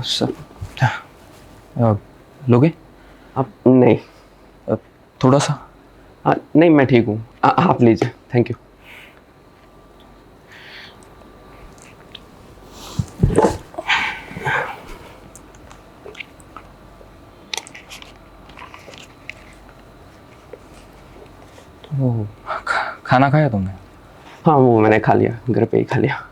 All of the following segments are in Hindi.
सब लोगे? आप नहीं। थोड़ा सा। नहीं, मैं ठीक हूँ, आप लीजिए, थैंक यू। वो खाना खाया तुमने? हाँ, वो मैंने खा लिया, घर पे ही खा लिया।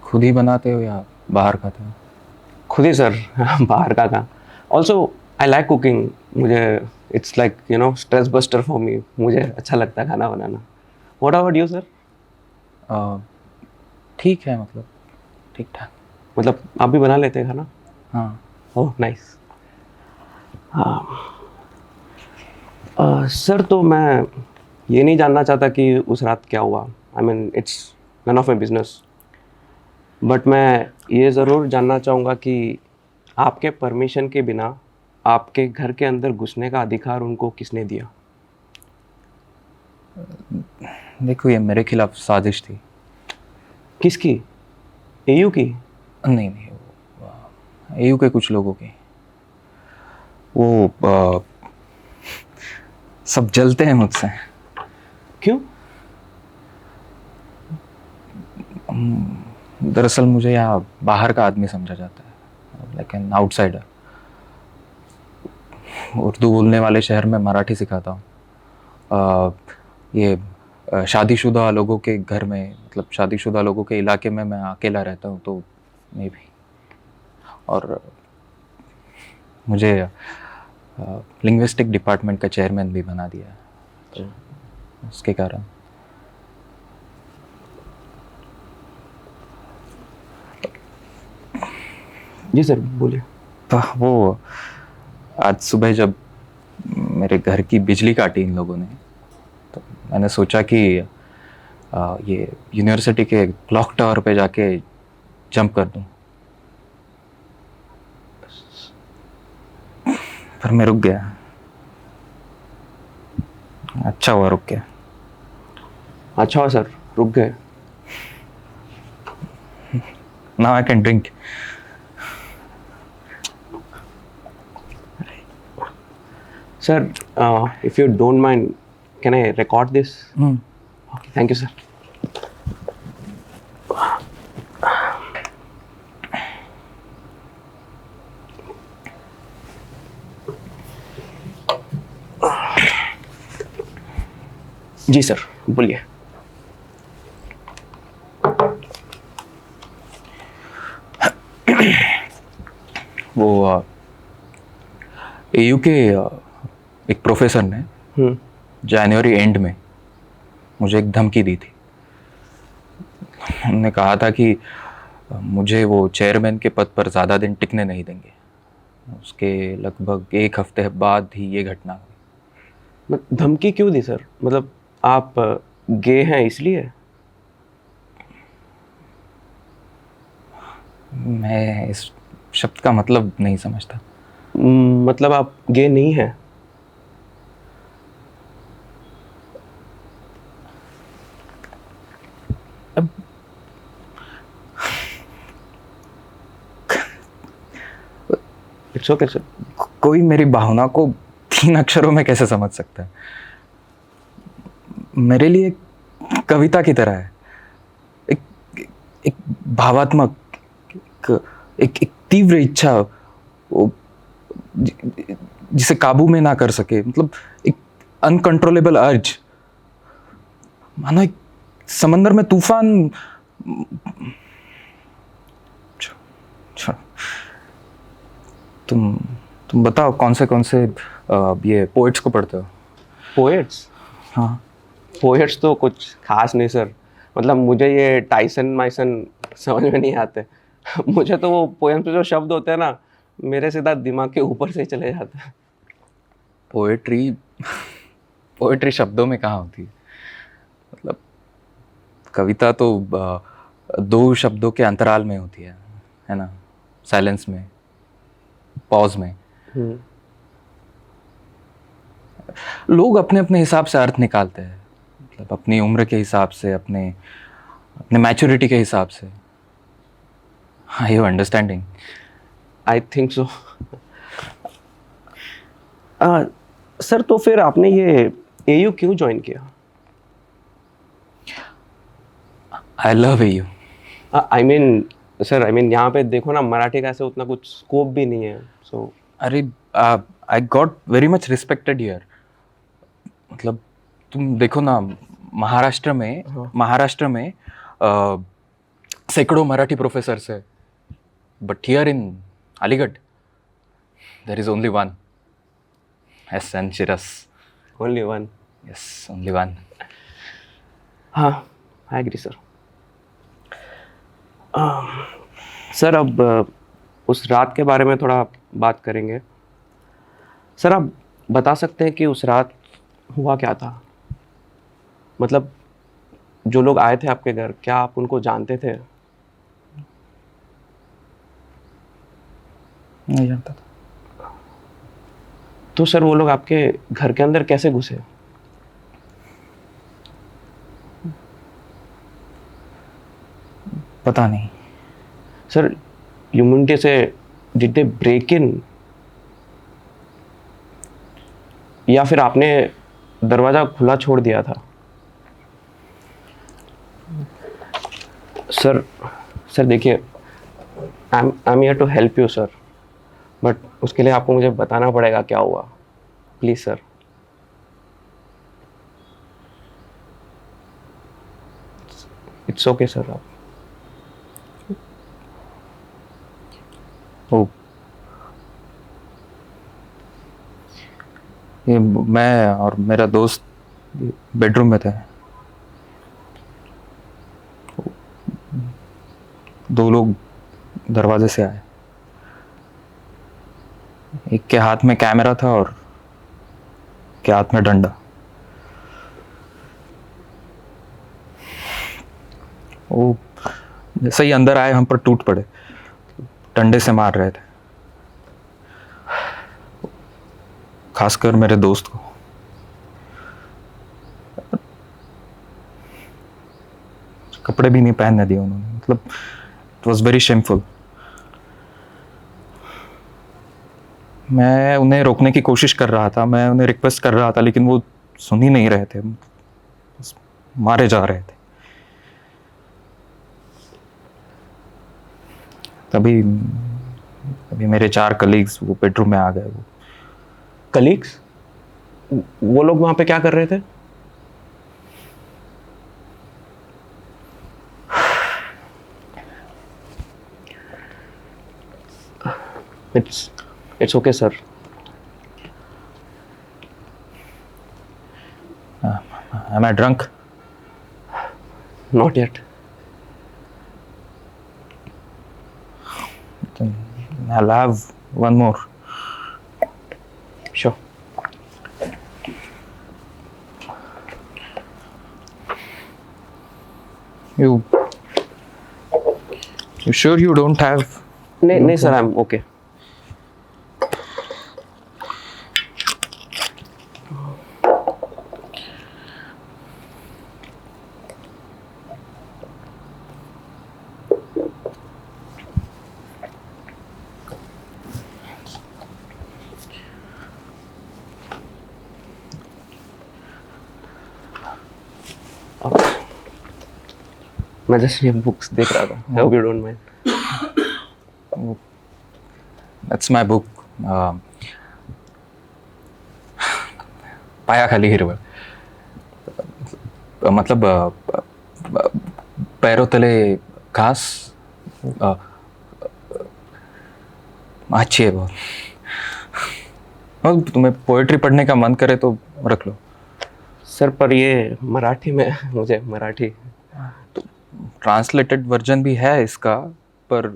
खुद ही बनाते हो या बाहर खाते हो? खुद ही सर। बाहर का कहाँ। Also I like cooking. मुझे it's like stress buster for me. मुझे अच्छा लगता है खाना बनाना। What about you sir? ठीक है, मतलब ठीक ठाक। मतलब आप भी बना लेते हैं खाना? हाँ। Oh nice. सर, तो मैं ये नहीं जानना चाहता कि उस रात क्या हुआ। I mean it's none of my business. But मैं ये ज़रूर जानना चाहूँगा कि आपके परमिशन के बिना आपके घर के अंदर घुसने का अधिकार उनको किसने दिया? देखो, ये मेरे खिलाफ साजिश थी। किसकी? एयू की? नहीं नहीं, एयू के कुछ लोगों की। वो सब जलते हैं मुझसे। क्यों? दरअसल मुझे यहाँ बाहर का आदमी समझा जाता है, लाइक एन आउटसाइडर। उर्दू बोलने वाले शहर में मराठी सिखाता हूँ। ये शादीशुदा लोगों के घर में, मतलब शादीशुदा लोगों के इलाके में मैं अकेला रहता हूँ, तो मे भी। और मुझे लिंग्विस्टिक डिपार्टमेंट का चेयरमैन भी बना दिया है, तो उसके कारण। जी सर, बोलिए। तो वो आज सुबह जब मेरे घर की बिजली काटी इन लोगों ने, तो मैंने सोचा कि ये यूनिवर्सिटी के क्लॉक टावर पे जाके जंप कर दूं, पर मैं रुक गया। अच्छा हुआ रुक गया। अच्छा हुआ सर, रुक गए। Now I can drink. Sir, if you don't mind, can I record this? Okay, thank you, sir. जी सर, बोलिए। वो एयू के एक प्रोफेसर ने जनवरी एंड में मुझे एक धमकी दी थी। उन्होंने कहा था कि मुझे वो चेयरमैन के पद पर ज़्यादा दिन टिकने नहीं देंगे। उसके लगभग एक हफ्ते बाद ही ये घटना हुई। धमकी क्यों दी सर? मतलब आप गे हैं इसलिए? मैं इस शब्द का मतलब नहीं समझता। मतलब आप गे नहीं हैं? अब इट्स ओके सर। कोई मेरी भावना को 3 अक्षरों में कैसे समझ सकता है? मेरे लिए कविता की तरह है, एक एक भावात्मक, एक तीव्र इच्छा, जिसे काबू में ना कर सके, मतलब एक अनकंट्रोलेबल अर्ज, मानो एक समंदर में तूफान। तुम बताओ कौन से ये पोएट्स को पढ़ते हो? पोएट्स? हाँ। पोएट्स तो कुछ खास नहीं सर। मतलब मुझे ये टाइसन माइसन समझ में नहीं आते। मुझे तो वो पोएम्स में जो शब्द होते हैं ना, मेरे सीधा दिमाग के ऊपर से चले जाते हैं। पोएट्री शब्दों में कहाँ होती है? मतलब कविता तो 2 शब्दों के अंतराल में होती है ना? साइलेंस में, पॉज में। लोग अपने अपने हिसाब से अर्थ निकालते हैं, मतलब अपनी उम्र के हिसाब से, अपने मैच्योरिटी के हिसाब से। Are you understanding? I think so. Sir तो फिर आपने ये एयू क्यों ज्वाइन किया? I love you. I mean sir, I mean यहाँ पे देखो ना, मराठी का ऐसे उतना कुछ स्कोप भी नहीं है, सो अरे I got very much respected here. मतलब तुम देखो ना, महाराष्ट्र में सैकड़ों मराठी प्रोफेसर्स है, but here in Aligarh there is only one, S N Siras. Only one. Yes, only one. हाँ, आई एग्री सर। सर अब उस रात के बारे में थोड़ा बात करेंगे। सर आप बता सकते हैं कि उस रात हुआ क्या था? मतलब जो लोग आए थे आपके घर, क्या आप उनको जानते थे? नहीं जानता था। तो सर वो लोग आपके घर के अंदर कैसे घुसे? पता नहीं। सर यू मीन टू से डिड दे ब्रेक इन, या फिर आपने दरवाज़ा खुला छोड़ दिया था? सर देखिए, I am here to help you sir, but उसके लिए आपको मुझे बताना पड़ेगा क्या हुआ, please sir. It's okay sir. आप ओ, ये मैं और मेरा दोस्त बेडरूम में थे। दो लोग दरवाजे से आए। एक के हाथ में कैमरा था और के हाथ में डंडा। वो जैसे ही अंदर आए हम पर टूट पड़े, डंडे से मार रहे थे, खासकर मेरे दोस्त को। कपड़े भी नहीं पहनने दिए उन्होंने। मतलब इट वॉज वेरी शेमफुल। मैं उन्हें रोकने की कोशिश कर रहा था, मैं उन्हें रिक्वेस्ट कर रहा था, लेकिन वो सुन ही नहीं रहे थे, बस मारे जा रहे थे। तभी अभी मेरे 4 कलीग्स वो बेडरूम में आ गए। वो कलीग्स, वो लोग वहाँ पे क्या कर रहे थे? It's okay sir. Am I drunk? Not yet. I'll have one more. Sure. You sure you don't have? नहीं सर, आई एम ओके। मैं जस्ट ये बुक्स देख रहा था। I hope you don't mind. That's my book. पायाखाली हिरवळ। मतलब पैरों तले घास अच्छी है बहुत। और तुम्हें पोएट्री पढ़ने का मन करे तो रख लो। सर पर ये मराठी में मुझे मराठी ट्रांसलेटेड वर्जन भी है इसका, पर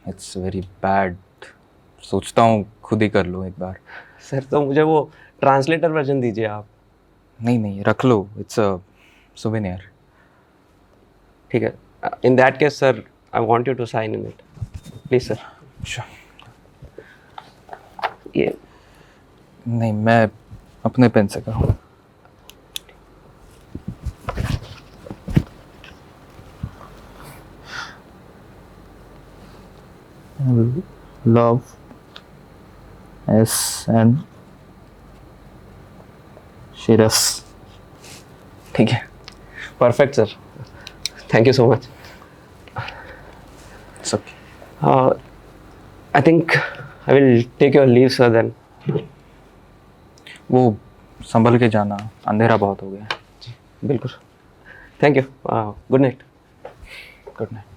इट्स वेरी बैड। सोचता हूँ खुद ही कर लो एक बार। सर तो मुझे वो ट्रांसलेटर वर्जन दीजिए आप। नहीं रख लो, इट्स अ सुवेनियर। ठीक है, in that case sir I want you to sign in it please sir. ये नहीं, मैं अपने पेन से करूँ। Love S and Siras. ठीक है। Perfect sir, thank you so much. It's okay. I think I will take your leave sir then. वो संभल के जाना, अंधेरा बहुत हो गया है। बिल्कुल, thank you, good night. Good night.